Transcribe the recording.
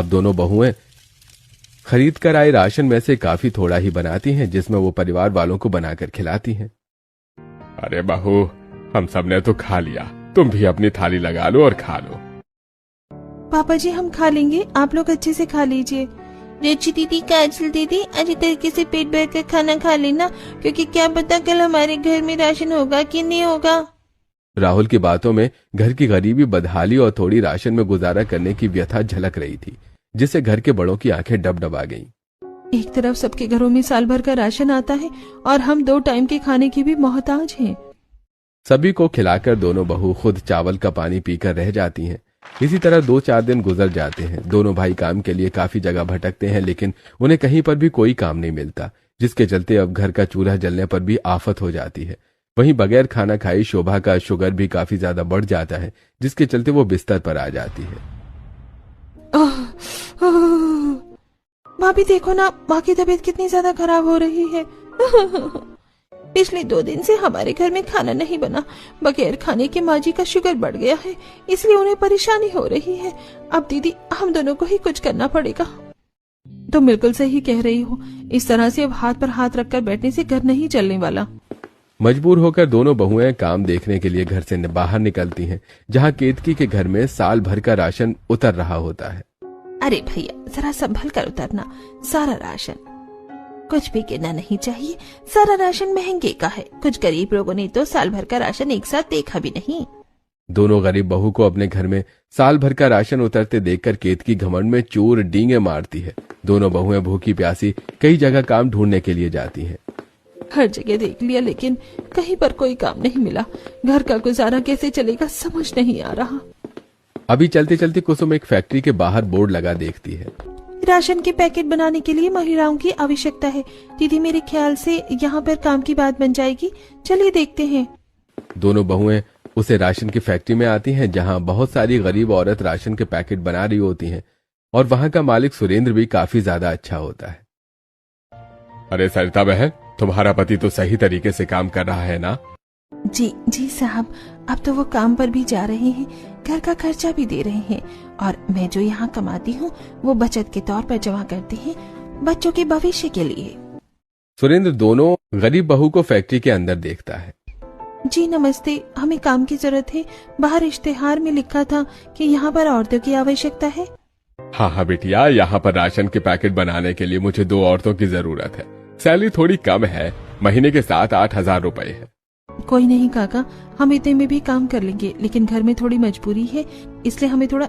अब दोनों बहुएं खरीद कर आए राशन में से काफी थोड़ा ही बनाती हैं, जिसमें वो परिवार वालों को बनाकर खिलाती हैं। अरे बहू, हम सबने तो खा लिया, तुम भी अपनी थाली लगा लो और खा लो। पापा जी हम खा लेंगे, आप लोग अच्छे से खा लीजिए। रेची दीदी, काजल दीदी, अच्छी तरीके से पेट भर कर खाना खा लेना, क्योंकि क्या पता कल हमारे घर में राशन होगा कि नहीं होगा। राहुल की बातों में घर की गरीबी, बदहाली और थोड़ी राशन में गुजारा करने की व्यथा झलक रही थी, जिससे घर के बड़ों की आंखें डबडबा गईं। एक तरफ सबके घरों में साल भर का राशन आता है और हम 2 टाइम के खाने की भी मोहताज हैं। सभी को खिलाकर दोनों बहू खुद चावल का पानी पीकर रह जाती हैं। इसी तरह 2-4 दिन गुजर जाते हैं। दोनों भाई काम के लिए काफी जगह भटकते हैं, लेकिन उन्हें कहीं पर भी कोई काम नहीं मिलता, जिसके चलते अब घर का चूल्हा जलने पर भी आफत हो जाती है। वहीं बगैर खाना खाई शोभा का शुगर भी काफी ज्यादा बढ़ जाता है, जिसके चलते वो बिस्तर पर आ जाती है। भाभी देखो ना, माँ की तबीयत कितनी ज्यादा खराब हो रही है। पिछले 2 दिन से हमारे घर में खाना नहीं बना। बगैर खाने के माँ जी का शुगर बढ़ गया है, इसलिए उन्हें परेशानी हो रही है। अब दीदी हम दोनों को ही कुछ करना पड़ेगा। तुम बिल्कुल सही कह रही हो, इस तरह से अब हाथ पर हाथ रखकर बैठने से घर नहीं चलने वाला। मजबूर होकर दोनों बहुएं काम देखने के लिए घर से बाहर निकलती हैं, जहां केतकी के घर में साल भर का राशन उतर रहा होता है। अरे भैया जरा संभल कर उतरना, सारा राशन कुछ भी गिरना नहीं चाहिए। सारा राशन महंगे का है, कुछ गरीब लोगों ने तो साल भर का राशन एक साथ देखा भी नहीं। दोनों गरीब बहू को अपने घर में साल भर का राशन उतरते देखकर केतकी घमंड में चूर डींगे मारती है। दोनों बहुएं भूखी प्यासी कई जगह काम ढूंढने के लिए जाती हैं। हर जगह देख लिया, लेकिन कहीं पर कोई काम नहीं मिला। घर का गुजारा कैसे चलेगा समझ नहीं आ रहा। अभी चलते चलते कुसुम एक फैक्ट्री के बाहर बोर्ड लगा देखती है। राशन के पैकेट बनाने के लिए महिलाओं की आवश्यकता है। दीदी मेरे ख्याल से यहाँ पर काम की बात बन जाएगी, चलिए देखते हैं। दोनों बहुएं उसे राशन की फैक्ट्री में आती हैं, जहां बहुत सारी गरीब औरत राशन के पैकेट बना रही होती हैं, और वहां का मालिक सुरेंद्र भी काफी ज्यादा अच्छा होता है। अरे सरिता बहन, तुम्हारा पति तो सही तरीके से काम कर रहा है ना? जी साहब, अब तो वो काम पर भी जा रहे हैं, घर का खर्चा भी दे रहे हैं, और मैं जो यहाँ कमाती हूँ वो बचत के तौर पर जमा करते हैं, बच्चों के भविष्य के लिए। सुरेंद्र दोनों गरीब बहू को फैक्ट्री के अंदर देखता है। जी नमस्ते, हमें काम की जरूरत है। बाहर इश्तेहार में लिखा था कि यहाँ पर औरतों की आवश्यकता है। हाँ बिटिया, यहाँ पर राशन के पैकेट बनाने के लिए मुझे 2 औरतों की जरूरत है। सैलरी थोड़ी कम है, महीने के 7-8 हजार रुपए है। कोई नहीं काका, हम इतने में भी काम कर लेंगे, लेकिन घर में थोड़ी मजबूरी है, इसलिए हमें थोड़ा